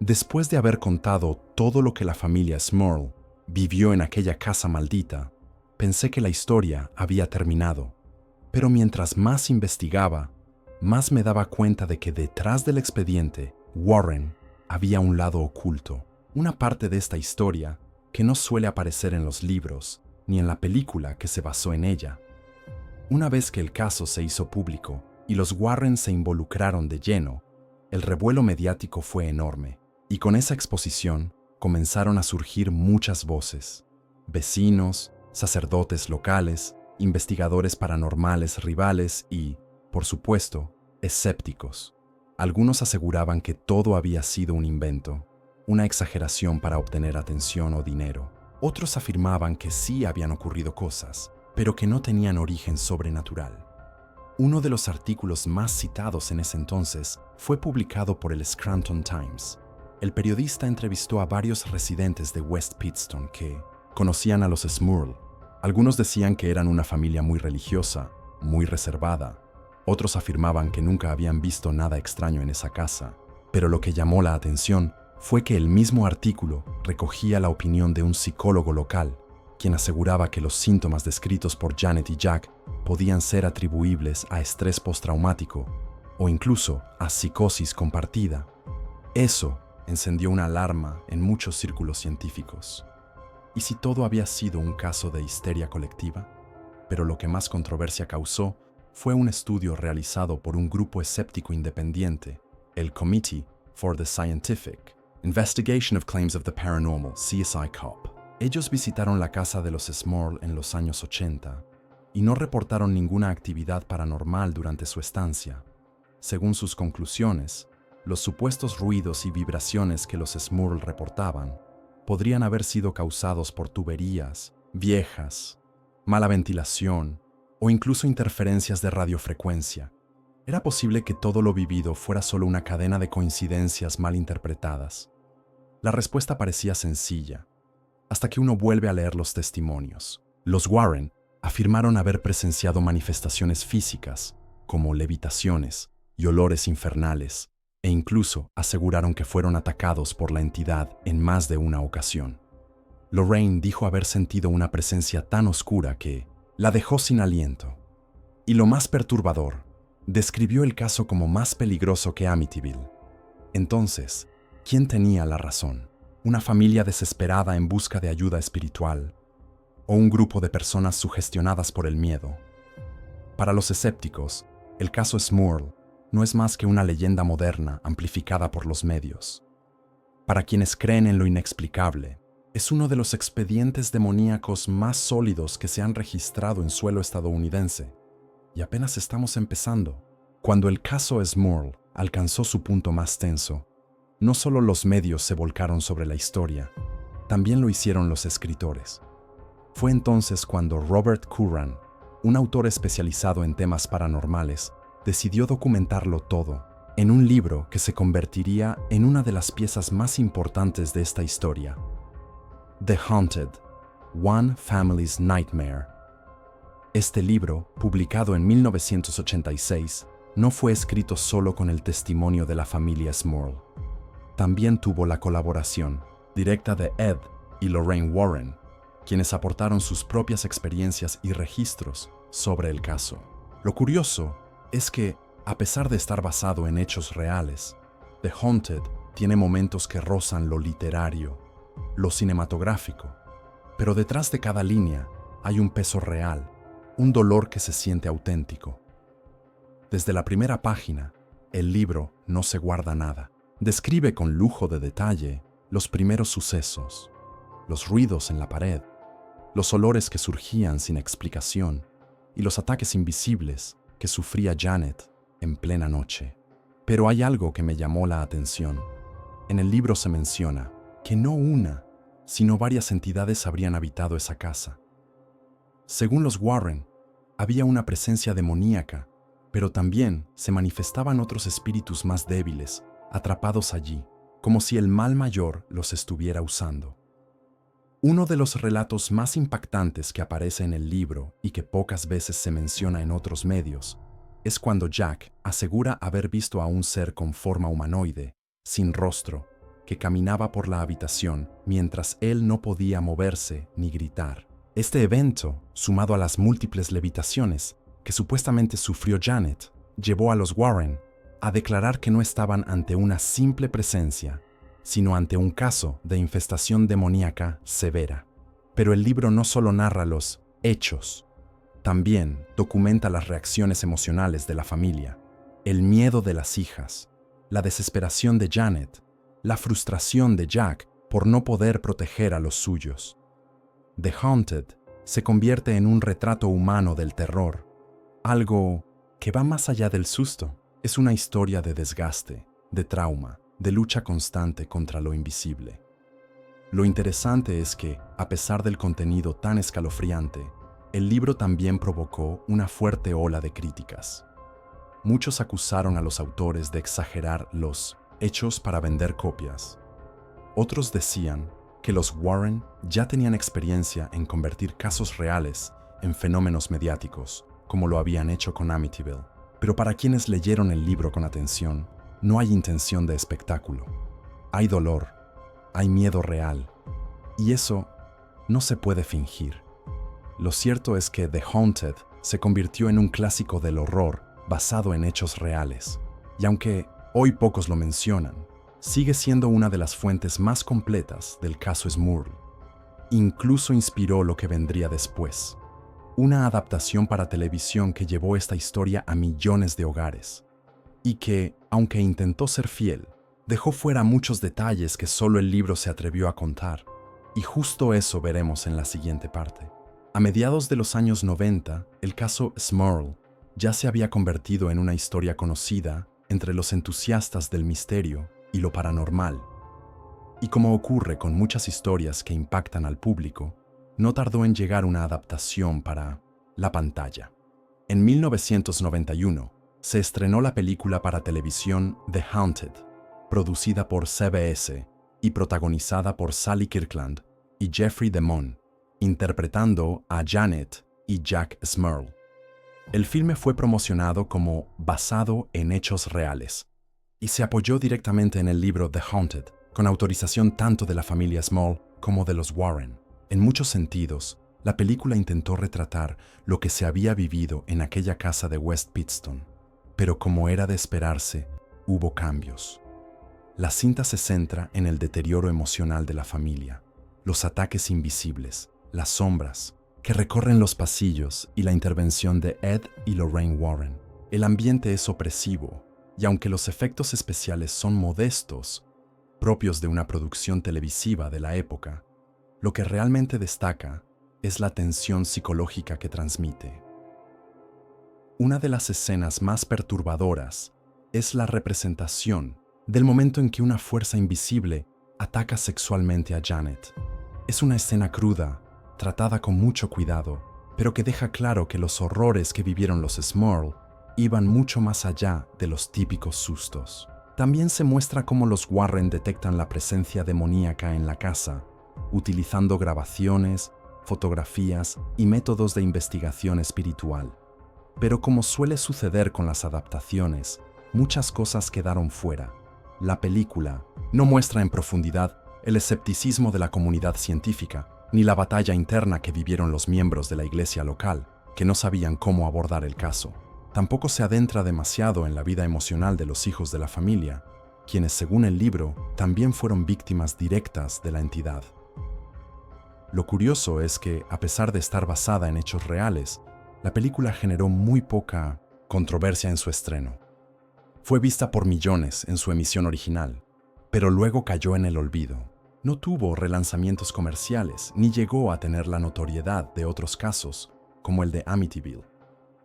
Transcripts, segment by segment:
Después de haber contado todo lo que la familia Smurl vivió en aquella casa maldita, pensé que la historia había terminado. Pero mientras más investigaba, más me daba cuenta de que detrás del expediente Warren había un lado oculto, una parte de esta historia que no suele aparecer en los libros ni en la película que se basó en ella. Una vez que el caso se hizo público y los Warren se involucraron de lleno, el revuelo mediático fue enorme, y con esa exposición comenzaron a surgir muchas voces: vecinos, sacerdotes locales, investigadores paranormales rivales y, por supuesto, escépticos. Algunos aseguraban que todo había sido un invento, una exageración para obtener atención o dinero. Otros afirmaban que sí habían ocurrido cosas, pero que no tenían origen sobrenatural. Uno de los artículos más citados en ese entonces fue publicado por el Scranton Times. El periodista entrevistó a varios residentes de West Pittston que conocían a los Smurl. Algunos decían que eran una familia muy religiosa, muy reservada. Otros afirmaban que nunca habían visto nada extraño en esa casa. Pero lo que llamó la atención fue que el mismo artículo recogía la opinión de un psicólogo local, quien aseguraba que los síntomas descritos por Janet y Jack podían ser atribuibles a estrés postraumático o incluso a psicosis compartida. Eso encendió una alarma en muchos círculos científicos. ¿Y si todo había sido un caso de histeria colectiva? Pero lo que más controversia causó fue un estudio realizado por un grupo escéptico independiente, el Committee for the Scientific Investigation of Claims of the Paranormal, CSICOP. Ellos visitaron la casa de los Smurl en los años 80 y no reportaron ninguna actividad paranormal durante su estancia. Según sus conclusiones, los supuestos ruidos y vibraciones que los Smurl reportaban podrían haber sido causados por tuberías viejas, mala ventilación o incluso interferencias de radiofrecuencia. Era posible que todo lo vivido fuera solo una cadena de coincidencias mal interpretadas. La respuesta parecía sencilla, hasta que uno vuelve a leer los testimonios. Los Warren afirmaron haber presenciado manifestaciones físicas, como levitaciones y olores infernales, e incluso aseguraron que fueron atacados por la entidad en más de una ocasión. Lorraine dijo haber sentido una presencia tan oscura que la dejó sin aliento. Y lo más perturbador, describió el caso como más peligroso que Amityville. Entonces, ¿quién tenía la razón? ¿Una familia desesperada en busca de ayuda espiritual? ¿O un grupo de personas sugestionadas por el miedo? Para los escépticos, el caso Smurl no es más que una leyenda moderna amplificada por los medios. Para quienes creen en lo inexplicable, es uno de los expedientes demoníacos más sólidos que se han registrado en suelo estadounidense. Y apenas estamos empezando. Cuando el caso Smurl alcanzó su punto más tenso, no solo los medios se volcaron sobre la historia, también lo hicieron los escritores. Fue entonces cuando Robert Curran, un autor especializado en temas paranormales, decidió documentarlo todo en un libro que se convertiría en una de las piezas más importantes de esta historia: The Haunted, One Family's Nightmare. Este libro, publicado en 1986, no fue escrito solo con el testimonio de la familia Smurl. También tuvo la colaboración directa de Ed y Lorraine Warren, quienes aportaron sus propias experiencias y registros sobre el caso. Lo curioso es que, a pesar de estar basado en hechos reales, The Haunted tiene momentos que rozan lo literario, lo cinematográfico, pero detrás de cada línea hay un peso real, un dolor que se siente auténtico. Desde la primera página, el libro no se guarda nada. Describe con lujo de detalle los primeros sucesos, los ruidos en la pared, los olores que surgían sin explicación y los ataques invisibles que sufría Janet en plena noche. Pero hay algo que me llamó la atención. En el libro se menciona que no una, sino varias entidades habrían habitado esa casa. Según los Warren, había una presencia demoníaca, pero también se manifestaban otros espíritus más débiles, atrapados allí, como si el mal mayor los estuviera usando. Uno de los relatos más impactantes que aparece en el libro y que pocas veces se menciona en otros medios es cuando Jack asegura haber visto a un ser con forma humanoide, sin rostro, que caminaba por la habitación mientras él no podía moverse ni gritar. Este evento, sumado a las múltiples levitaciones que supuestamente sufrió Janet, llevó a los Warren a declarar que no estaban ante una simple presencia, sino ante un caso de infestación demoníaca severa. Pero el libro no solo narra los hechos, también documenta las reacciones emocionales de la familia, el miedo de las hijas, la desesperación de Janet, la frustración de Jack por no poder proteger a los suyos. The Haunted se convierte en un retrato humano del terror, algo que va más allá del susto. Es una historia de desgaste, de trauma, de lucha constante contra lo invisible. Lo interesante es que, a pesar del contenido tan escalofriante, el libro también provocó una fuerte ola de críticas. Muchos acusaron a los autores de exagerar los hechos para vender copias. Otros decían que los Warren ya tenían experiencia en convertir casos reales en fenómenos mediáticos, como lo habían hecho con Amityville. Pero para quienes leyeron el libro con atención, no hay intención de espectáculo. Hay dolor, hay miedo real, y eso no se puede fingir. Lo cierto es que The Haunted se convirtió en un clásico del horror basado en hechos reales, y aunque hoy pocos lo mencionan, sigue siendo una de las fuentes más completas del caso Smurl. Incluso inspiró lo que vendría después, una adaptación para televisión que llevó esta historia a millones de hogares, y que, aunque intentó ser fiel, dejó fuera muchos detalles que solo el libro se atrevió a contar, y justo eso veremos en la siguiente parte. A mediados de los años 90, el caso Smurl ya se había convertido en una historia conocida entre los entusiastas del misterio y lo paranormal. Y como ocurre con muchas historias que impactan al público, no tardó en llegar una adaptación para la pantalla. En 1991 se estrenó la película para televisión The Haunted, producida por CBS y protagonizada por Sally Kirkland y Jeffrey DeMunn, interpretando a Janet y Jack Smurl. El filme fue promocionado como basado en hechos reales y se apoyó directamente en el libro The Haunted, con autorización tanto de la familia Small como de los Warren. En muchos sentidos, la película intentó retratar lo que se había vivido en aquella casa de West Pittston, pero como era de esperarse, hubo cambios. La cinta se centra en el deterioro emocional de la familia, los ataques invisibles, las sombras que recorren los pasillos y la intervención de Ed y Lorraine Warren. El ambiente es opresivo, y aunque los efectos especiales son modestos, propios de una producción televisiva de la época, lo que realmente destaca es la tensión psicológica que transmite. Una de las escenas más perturbadoras es la representación del momento en que una fuerza invisible ataca sexualmente a Janet. Es una escena cruda, tratada con mucho cuidado, pero que deja claro que los horrores que vivieron los Smurl iban mucho más allá de los típicos sustos. También se muestra cómo los Warren detectan la presencia demoníaca en la casa, utilizando grabaciones, fotografías y métodos de investigación espiritual. Pero como suele suceder con las adaptaciones, muchas cosas quedaron fuera. La película no muestra en profundidad el escepticismo de la comunidad científica, ni la batalla interna que vivieron los miembros de la iglesia local, que no sabían cómo abordar el caso. Tampoco se adentra demasiado en la vida emocional de los hijos de la familia, quienes, según el libro, también fueron víctimas directas de la entidad. Lo curioso es que, a pesar de estar basada en hechos reales, la película generó muy poca controversia en su estreno. Fue vista por millones en su emisión original, pero luego cayó en el olvido. No tuvo relanzamientos comerciales ni llegó a tener la notoriedad de otros casos, como el de Amityville.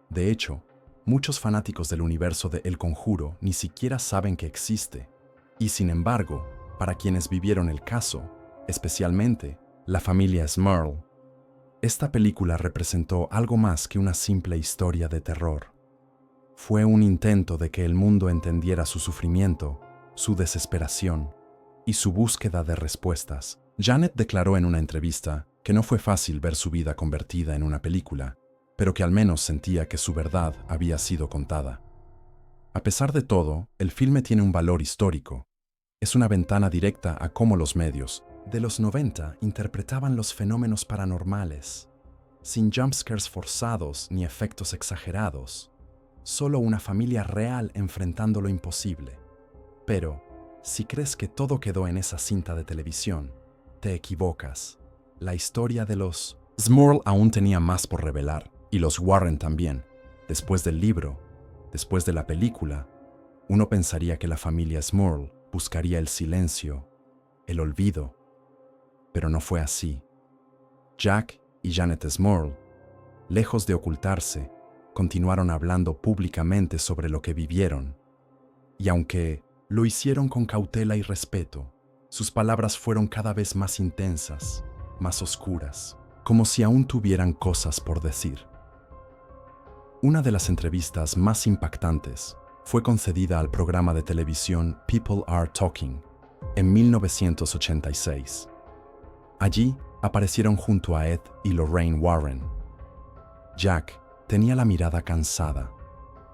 De hecho, muchos fanáticos del universo de El Conjuro ni siquiera saben que existe, y sin embargo, para quienes vivieron el caso, especialmente la familia Smurl, esta película representó algo más que una simple historia de terror. Fue un intento de que el mundo entendiera su sufrimiento, su desesperación y su búsqueda de respuestas. Janet declaró en una entrevista que no fue fácil ver su vida convertida en una película, pero que al menos sentía que su verdad había sido contada. A pesar de todo, el filme tiene un valor histórico. Es una ventana directa a cómo los medios de los 90 interpretaban los fenómenos paranormales, sin jumpscares forzados ni efectos exagerados, solo una familia real enfrentando lo imposible. Pero, si crees que todo quedó en esa cinta de televisión, te equivocas. La historia de los Smurl aún tenía más por revelar, y los Warren también. Después del libro, después de la película, uno pensaría que la familia Smurl buscaría el silencio, el olvido, pero no fue así. Jack y Janet Smurl, lejos de ocultarse, continuaron hablando públicamente sobre lo que vivieron. Y aunque lo hicieron con cautela y respeto, sus palabras fueron cada vez más intensas, más oscuras, como si aún tuvieran cosas por decir. Una de las entrevistas más impactantes fue concedida al programa de televisión People Are Talking en 1986. Allí aparecieron junto a Ed y Lorraine Warren. Jack tenía la mirada cansada,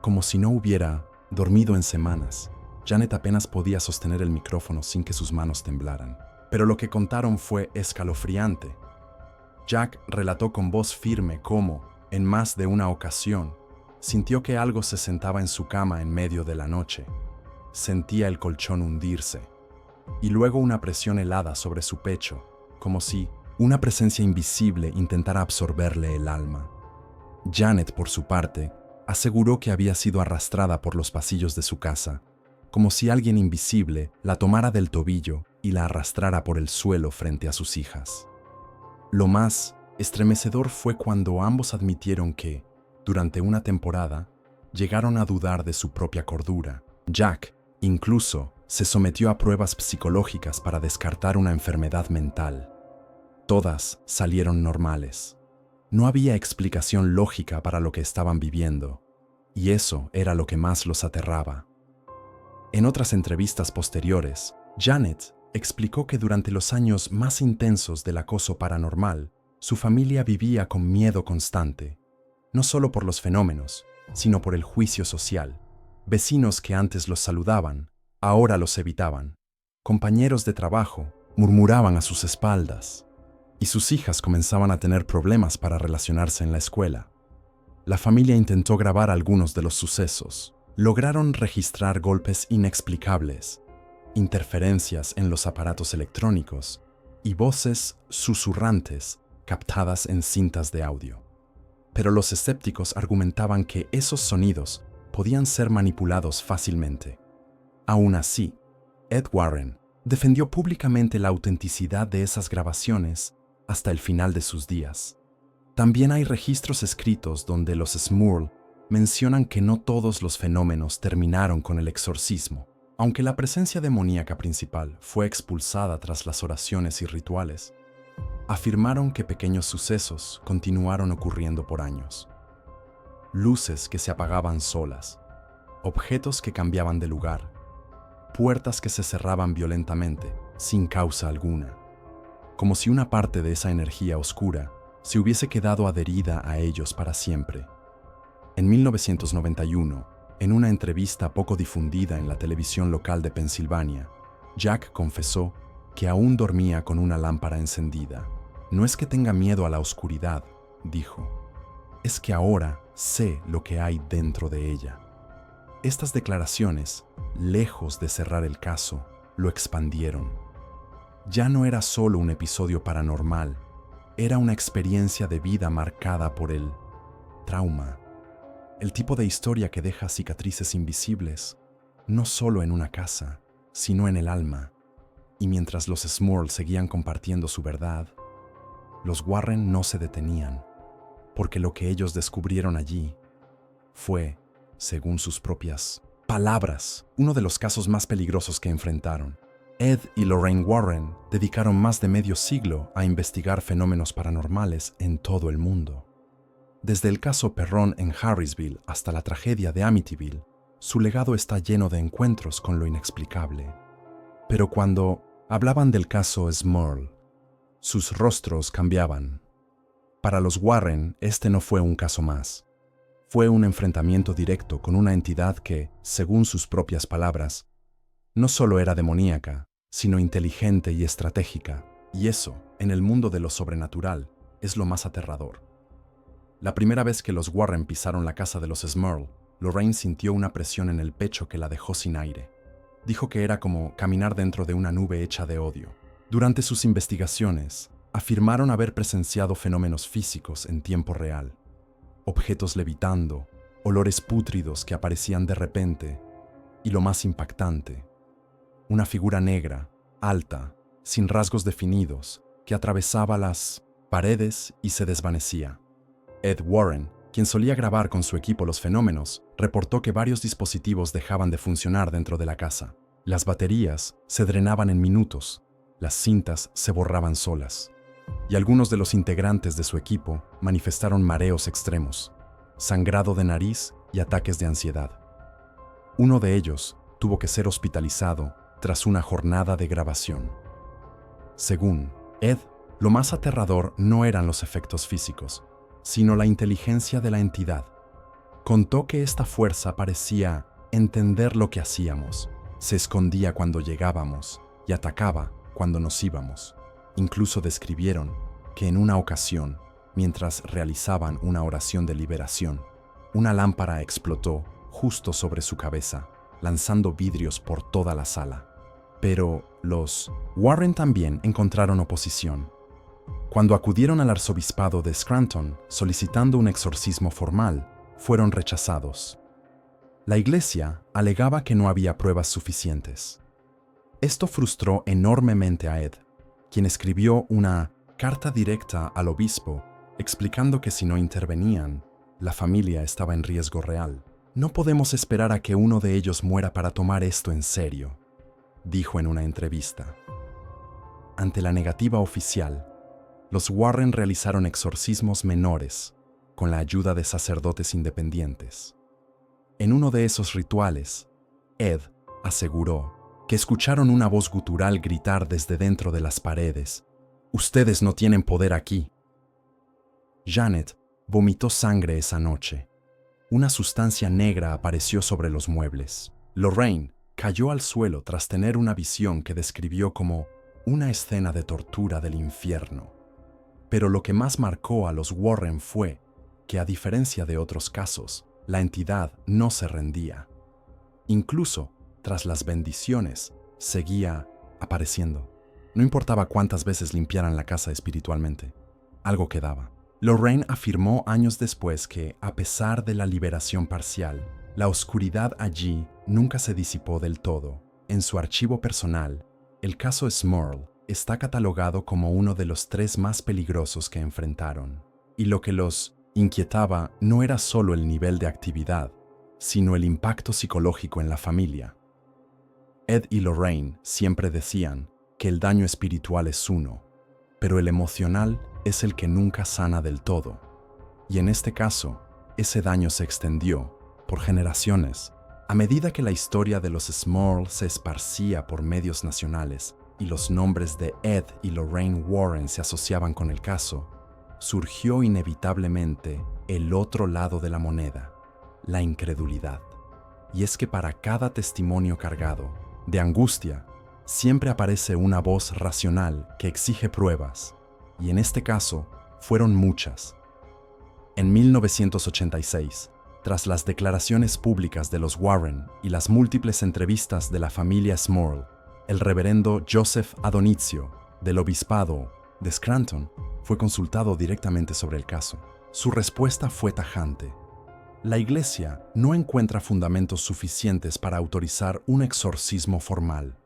como si no hubiera dormido en semanas. Janet apenas podía sostener el micrófono sin que sus manos temblaran. Pero lo que contaron fue escalofriante. Jack relató con voz firme cómo, en más de una ocasión, sintió que algo se sentaba en su cama en medio de la noche. Sentía el colchón hundirse, y luego una presión helada sobre su pecho, como si una presencia invisible intentara absorberle el alma. Janet, por su parte, aseguró que había sido arrastrada por los pasillos de su casa, como si alguien invisible la tomara del tobillo y la arrastrara por el suelo frente a sus hijas. Lo más estremecedor fue cuando ambos admitieron que, durante una temporada, llegaron a dudar de su propia cordura. Jack, incluso, se sometió a pruebas psicológicas para descartar una enfermedad mental. Todas salieron normales. No había explicación lógica para lo que estaban viviendo, y eso era lo que más los aterraba. En otras entrevistas posteriores, Janet explicó que durante los años más intensos del acoso paranormal, su familia vivía con miedo constante, no solo por los fenómenos, sino por el juicio social. Vecinos que antes los saludaban, ahora los evitaban. Compañeros de trabajo murmuraban a sus espaldas, y sus hijas comenzaban a tener problemas para relacionarse en la escuela. La familia intentó grabar algunos de los sucesos. Lograron registrar golpes inexplicables, interferencias en los aparatos electrónicos y voces susurrantes captadas en cintas de audio. Pero los escépticos argumentaban que esos sonidos podían ser manipulados fácilmente. Aún así, Ed Warren defendió públicamente la autenticidad de esas grabaciones hasta el final de sus días. También hay registros escritos donde los Smurl mencionan que no todos los fenómenos terminaron con el exorcismo. Aunque la presencia demoníaca principal fue expulsada tras las oraciones y rituales, afirmaron que pequeños sucesos continuaron ocurriendo por años. Luces que se apagaban solas, objetos que cambiaban de lugar, puertas que se cerraban violentamente, sin causa alguna, como si una parte de esa energía oscura se hubiese quedado adherida a ellos para siempre. En 1991, en una entrevista poco difundida en la televisión local de Pensilvania, Jack confesó que aún dormía con una lámpara encendida. No es que tenga miedo a la oscuridad, dijo. Es que ahora sé lo que hay dentro de ella. Estas declaraciones, lejos de cerrar el caso, lo expandieron. Ya no era solo un episodio paranormal, era una experiencia de vida marcada por el trauma. El tipo de historia que deja cicatrices invisibles, no solo en una casa, sino en el alma. Y mientras los Smurl seguían compartiendo su verdad, los Warren no se detenían, porque lo que ellos descubrieron allí fue, según sus propias palabras, uno de los casos más peligrosos que enfrentaron. Ed y Lorraine Warren dedicaron más de medio siglo a investigar fenómenos paranormales en todo el mundo. Desde el caso Perron en Harrisville hasta la tragedia de Amityville, su legado está lleno de encuentros con lo inexplicable. Pero cuando hablaban del caso Smurl, sus rostros cambiaban. Para los Warren, este no fue un caso más. Fue un enfrentamiento directo con una entidad que, según sus propias palabras, no solo era demoníaca, sino inteligente y estratégica, y eso, en el mundo de lo sobrenatural, es lo más aterrador. La primera vez que los Warren pisaron la casa de los Smurl, Lorraine sintió una presión en el pecho que la dejó sin aire. Dijo que era como caminar dentro de una nube hecha de odio. Durante sus investigaciones, afirmaron haber presenciado fenómenos físicos en tiempo real. Objetos levitando, olores pútridos que aparecían de repente, y lo más impactante, una figura negra, alta, sin rasgos definidos, que atravesaba las paredes y se desvanecía. Ed Warren, quien solía grabar con su equipo los fenómenos, reportó que varios dispositivos dejaban de funcionar dentro de la casa. Las baterías se drenaban en minutos, las cintas se borraban solas, y algunos de los integrantes de su equipo manifestaron mareos extremos, sangrado de nariz y ataques de ansiedad. Uno de ellos tuvo que ser hospitalizado tras una jornada de grabación. Según Ed, lo más aterrador no eran los efectos físicos, sino la inteligencia de la entidad. Contó que esta fuerza parecía entender lo que hacíamos, se escondía cuando llegábamos y atacaba cuando nos íbamos. Incluso describieron que en una ocasión, mientras realizaban una oración de liberación, una lámpara explotó justo sobre su cabeza, lanzando vidrios por toda la sala. Pero los Warren también encontraron oposición. Cuando acudieron al arzobispado de Scranton solicitando un exorcismo formal, fueron rechazados. La iglesia alegaba que no había pruebas suficientes. Esto frustró enormemente a Ed, quien escribió una carta directa al obispo explicando que si no intervenían, la familia estaba en riesgo real. No podemos esperar a que uno de ellos muera para tomar esto en serio, dijo en una entrevista. Ante la negativa oficial, los Warren realizaron exorcismos menores con la ayuda de sacerdotes independientes. En uno de esos rituales, Ed aseguró que escucharon una voz gutural gritar desde dentro de las paredes: «Ustedes no tienen poder aquí». Janet vomitó sangre esa noche. Una sustancia negra apareció sobre los muebles. Lorraine cayó al suelo tras tener una visión que describió como una escena de tortura del infierno. Pero lo que más marcó a los Warren fue que, a diferencia de otros casos, la entidad no se rendía. Incluso, tras las bendiciones, seguía apareciendo. No importaba cuántas veces limpiaran la casa espiritualmente, algo quedaba. Lorraine afirmó años después que, a pesar de la liberación parcial, la oscuridad allí nunca se disipó del todo. En su archivo personal, el caso Smurl está catalogado como uno de los 3 más peligrosos que enfrentaron. Y lo que los inquietaba no era solo el nivel de actividad, sino el impacto psicológico en la familia. Ed y Lorraine siempre decían que el daño espiritual es uno, pero el emocional es el que nunca sana del todo. Y en este caso, ese daño se extendió por generaciones. A medida que la historia de los Smurl se esparcía por medios nacionales y los nombres de Ed y Lorraine Warren se asociaban con el caso, surgió inevitablemente el otro lado de la moneda, la incredulidad. Y es que para cada testimonio cargado de angustia, siempre aparece una voz racional que exige pruebas, y en este caso fueron muchas. En 1986, tras las declaraciones públicas de los Warren y las múltiples entrevistas de la familia Smurl, el reverendo Joseph Adonizio, del obispado de Scranton, fue consultado directamente sobre el caso. Su respuesta fue tajante. La iglesia no encuentra fundamentos suficientes para autorizar un exorcismo formal.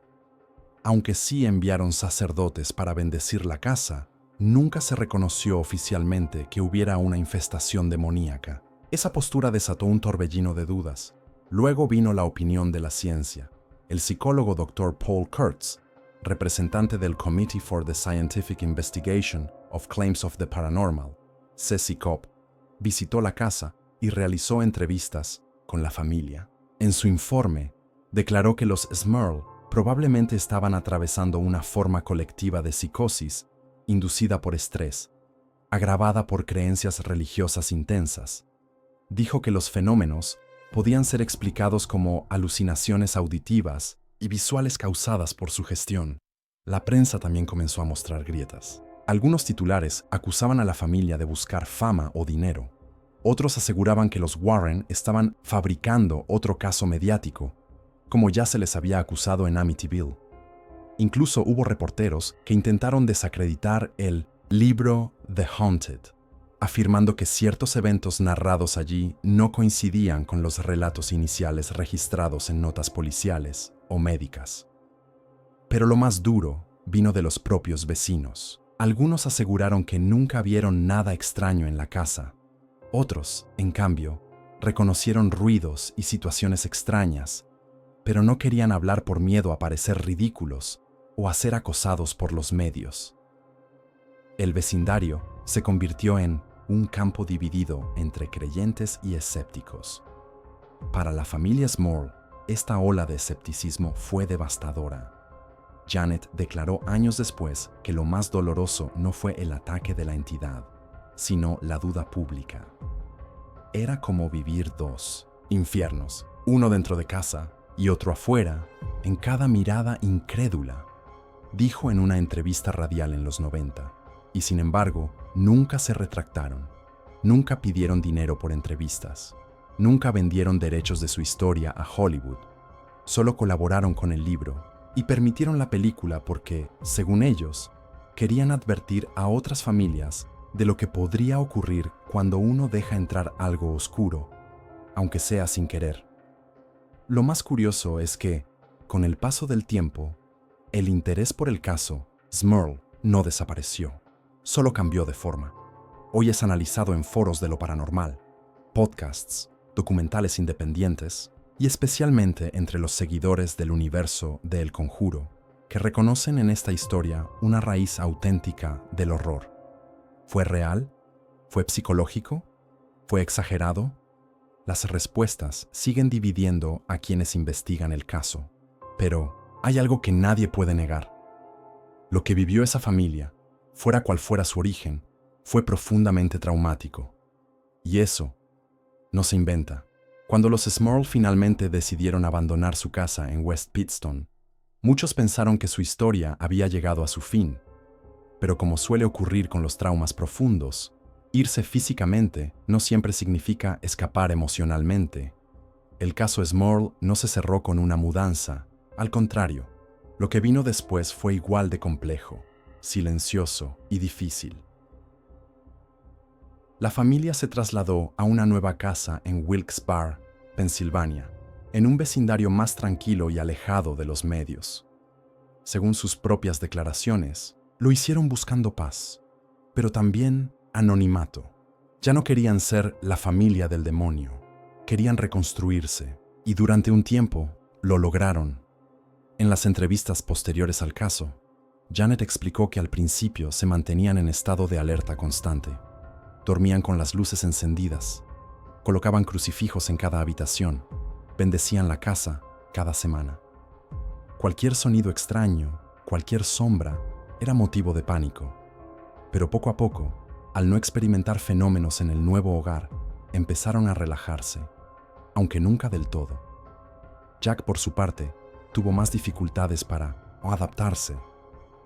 Aunque sí enviaron sacerdotes para bendecir la casa, nunca se reconoció oficialmente que hubiera una infestación demoníaca. Esa postura desató un torbellino de dudas. Luego vino la opinión de la ciencia. El psicólogo Dr. Paul Kurtz, representante del Committee for the Scientific Investigation of Claims of the Paranormal, CSICOP, visitó la casa y realizó entrevistas con la familia. En su informe, declaró que los Smurl probablemente estaban atravesando una forma colectiva de psicosis inducida por estrés, agravada por creencias religiosas intensas. Dijo que los fenómenos podían ser explicados como alucinaciones auditivas y visuales causadas por su gestión. La prensa también comenzó a mostrar grietas. Algunos titulares acusaban a la familia de buscar fama o dinero. Otros aseguraban que los Warren estaban fabricando otro caso mediático, como ya se les había acusado en Amityville. Incluso hubo reporteros que intentaron desacreditar el libro The Haunted, afirmando que ciertos eventos narrados allí no coincidían con los relatos iniciales registrados en notas policiales o médicas. Pero lo más duro vino de los propios vecinos. Algunos aseguraron que nunca vieron nada extraño en la casa. Otros, en cambio, reconocieron ruidos y situaciones extrañas, pero no querían hablar por miedo a parecer ridículos o a ser acosados por los medios. El vecindario se convirtió en un campo dividido entre creyentes y escépticos. Para la familia Small, esta ola de escepticismo fue devastadora. Janet declaró años después que lo más doloroso no fue el ataque de la entidad, sino la duda pública. Era como vivir dos infiernos, uno dentro de casa y otro afuera, en cada mirada incrédula, dijo en una entrevista radial en los 90, y sin embargo, nunca se retractaron, nunca pidieron dinero por entrevistas, nunca vendieron derechos de su historia a Hollywood, solo colaboraron con el libro y permitieron la película porque, según ellos, querían advertir a otras familias de lo que podría ocurrir cuando uno deja entrar algo oscuro, aunque sea sin querer. Lo más curioso es que, con el paso del tiempo, el interés por el caso Smurl no desapareció, solo cambió de forma. Hoy es analizado en foros de lo paranormal, podcasts, documentales independientes y especialmente entre los seguidores del universo de El Conjuro, que reconocen en esta historia una raíz auténtica del horror. ¿Fue real? ¿Fue psicológico? ¿Fue exagerado? Las respuestas siguen dividiendo a quienes investigan el caso, pero hay algo que nadie puede negar. Lo que vivió esa familia, fuera cual fuera su origen, fue profundamente traumático. Y eso no se inventa. Cuando los Smurl finalmente decidieron abandonar su casa en West Pittston, muchos pensaron que su historia había llegado a su fin. Pero como suele ocurrir con los traumas profundos, irse físicamente no siempre significa escapar emocionalmente. El caso Smurl no se cerró con una mudanza, al contrario, lo que vino después fue igual de complejo, silencioso y difícil. La familia se trasladó a una nueva casa en Wilkes-Barre, Pensilvania, en un vecindario más tranquilo y alejado de los medios. Según sus propias declaraciones, lo hicieron buscando paz, pero también anonimato. Ya no querían ser la familia del demonio, querían reconstruirse, y durante un tiempo lo lograron. En las entrevistas posteriores al caso, Janet explicó que al principio se mantenían en estado de alerta constante. Dormían con las luces encendidas, colocaban crucifijos en cada habitación, bendecían la casa cada semana. Cualquier sonido extraño, cualquier sombra, era motivo de pánico. Pero poco a poco, al no experimentar fenómenos en el nuevo hogar, empezaron a relajarse, aunque nunca del todo. Jack, por su parte, tuvo más dificultades para adaptarse.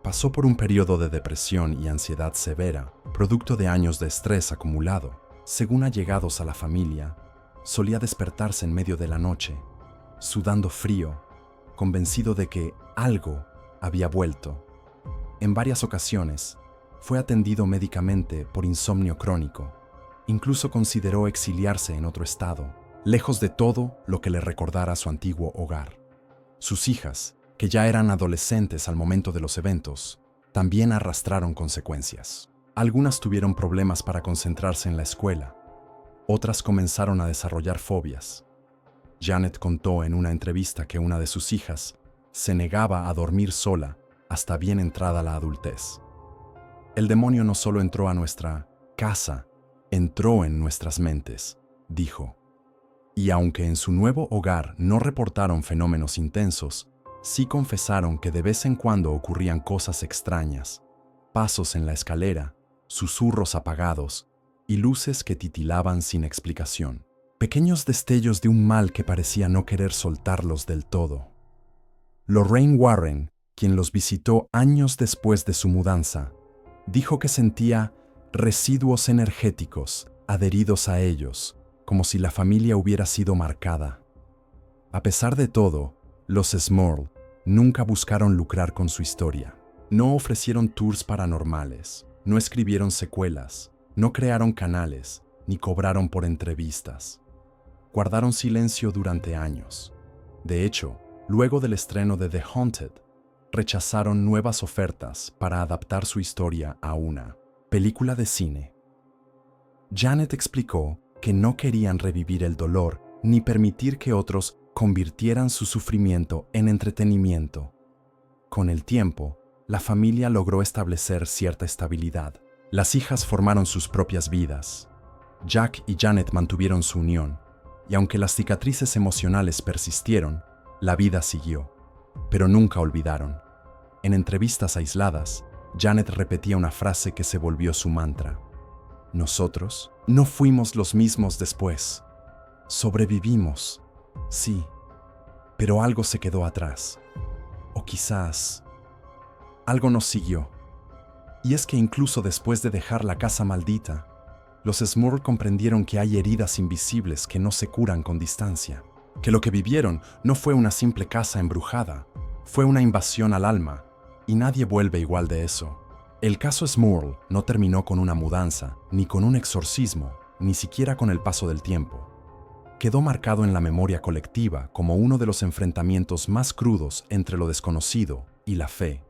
Pasó por un periodo de depresión y ansiedad severa, producto de años de estrés acumulado. Según allegados a la familia, solía despertarse en medio de la noche, sudando frío, convencido de que algo había vuelto. En varias ocasiones, fue atendido médicamente por insomnio crónico. Incluso consideró exiliarse en otro estado, lejos de todo lo que le recordara su antiguo hogar. Sus hijas, que ya eran adolescentes al momento de los eventos, también arrastraron consecuencias. Algunas tuvieron problemas para concentrarse en la escuela, otras comenzaron a desarrollar fobias. Janet contó en una entrevista que una de sus hijas se negaba a dormir sola hasta bien entrada la adultez. El demonio no solo entró a nuestra casa, entró en nuestras mentes, dijo. Y aunque en su nuevo hogar no reportaron fenómenos intensos, sí confesaron que de vez en cuando ocurrían cosas extrañas, pasos en la escalera, susurros apagados y luces que titilaban sin explicación. Pequeños destellos de un mal que parecía no querer soltarlos del todo. Lorraine Warren, quien los visitó años después de su mudanza, dijo que sentía residuos energéticos adheridos a ellos, como si la familia hubiera sido marcada. A pesar de todo, los Smurl nunca buscaron lucrar con su historia. No ofrecieron tours paranormales, no escribieron secuelas, no crearon canales, ni cobraron por entrevistas. Guardaron silencio durante años. De hecho, luego del estreno de The Haunted, rechazaron nuevas ofertas para adaptar su historia a una película de cine. Janet explicó que no querían revivir el dolor ni permitir que otros convirtieran su sufrimiento en entretenimiento. Con el tiempo, la familia logró establecer cierta estabilidad. Las hijas formaron sus propias vidas. Jack y Janet mantuvieron su unión, y aunque las cicatrices emocionales persistieron, la vida siguió. Pero nunca olvidaron. En entrevistas aisladas, Janet repetía una frase que se volvió su mantra. Nosotros no fuimos los mismos después. Sobrevivimos, sí, pero algo se quedó atrás. O quizás algo nos siguió. Y es que incluso después de dejar la casa maldita, los Smurl comprendieron que hay heridas invisibles que no se curan con distancia. Que lo que vivieron no fue una simple casa embrujada, fue una invasión al alma, y nadie vuelve igual de eso. El caso Smurl no terminó con una mudanza, ni con un exorcismo, ni siquiera con el paso del tiempo. Quedó marcado en la memoria colectiva como uno de los enfrentamientos más crudos entre lo desconocido y la fe.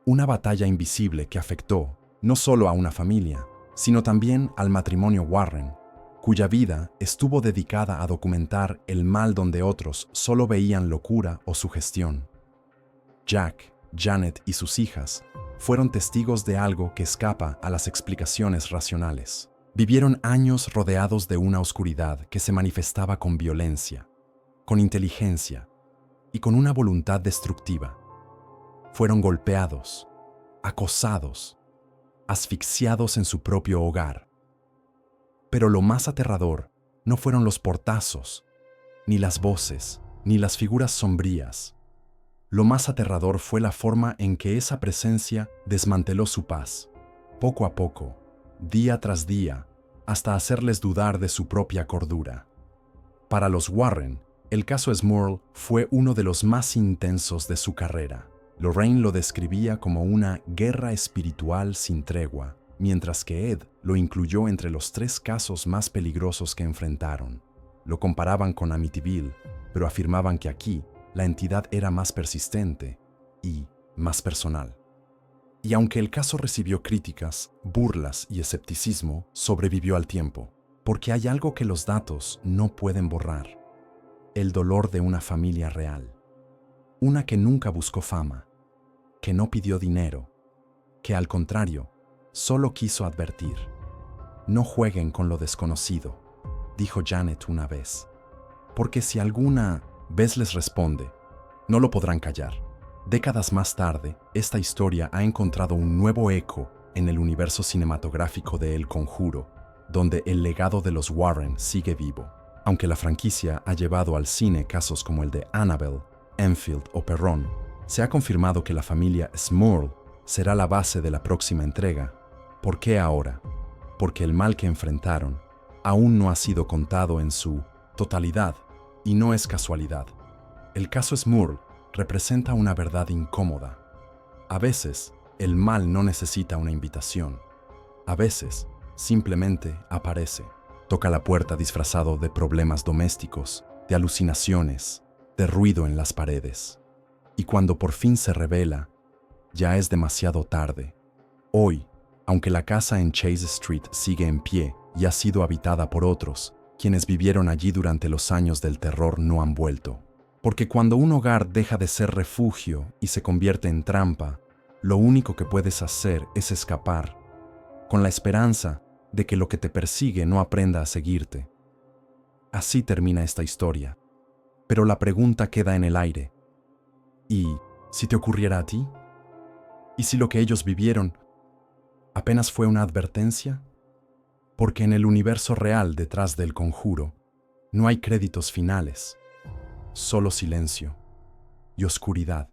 Una batalla invisible que afectó no solo a una familia, sino también al matrimonio Warren, cuya vida estuvo dedicada a documentar el mal donde otros solo veían locura o sugestión. Jack, Janet y sus hijas fueron testigos de algo que escapa a las explicaciones racionales. Vivieron años rodeados de una oscuridad que se manifestaba con violencia, con inteligencia y con una voluntad destructiva. Fueron golpeados, acosados, asfixiados en su propio hogar. Pero lo más aterrador no fueron los portazos, ni las voces, ni las figuras sombrías. Lo más aterrador fue la forma en que esa presencia desmanteló su paz, poco a poco, día tras día, hasta hacerles dudar de su propia cordura. Para los Warren, el caso Smurl fue uno de los más intensos de su carrera. Lorraine lo describía como una guerra espiritual sin tregua, mientras que Ed lo incluyó entre los 3 casos más peligrosos que enfrentaron. Lo comparaban con Amityville, pero afirmaban que aquí la entidad era más persistente y más personal. Y aunque el caso recibió críticas, burlas y escepticismo, sobrevivió al tiempo, porque hay algo que los datos no pueden borrar: el dolor de una familia real. Una que nunca buscó fama, que no pidió dinero, que al contrario, solo quiso advertir. No jueguen con lo desconocido, dijo Janet una vez, porque si alguna vez les responde, no lo podrán callar. Décadas más tarde, esta historia ha encontrado un nuevo eco en el universo cinematográfico de El Conjuro, donde el legado de los Warren sigue vivo. Aunque la franquicia ha llevado al cine casos como el de Annabelle, Enfield o Perron, se ha confirmado que la familia Smurl será la base de la próxima entrega. ¿Por qué ahora? Porque el mal que enfrentaron aún no ha sido contado en su totalidad, y no es casualidad. El caso Smurl representa una verdad incómoda. A veces, el mal no necesita una invitación. A veces, simplemente aparece. Toca la puerta disfrazado de problemas domésticos, de alucinaciones, de ruido en las paredes. Y cuando por fin se revela, ya es demasiado tarde. Hoy, aunque la casa en Chase Street sigue en pie y ha sido habitada por otros, quienes vivieron allí durante los años del terror no han vuelto. Porque cuando un hogar deja de ser refugio y se convierte en trampa, lo único que puedes hacer es escapar, con la esperanza de que lo que te persigue no aprenda a seguirte. Así termina esta historia. Pero la pregunta queda en el aire. ¿Y si te ocurriera a ti? ¿Y si lo que ellos vivieron apenas fue una advertencia? Porque en el universo real detrás del conjuro no hay créditos finales, solo silencio. y oscuridad.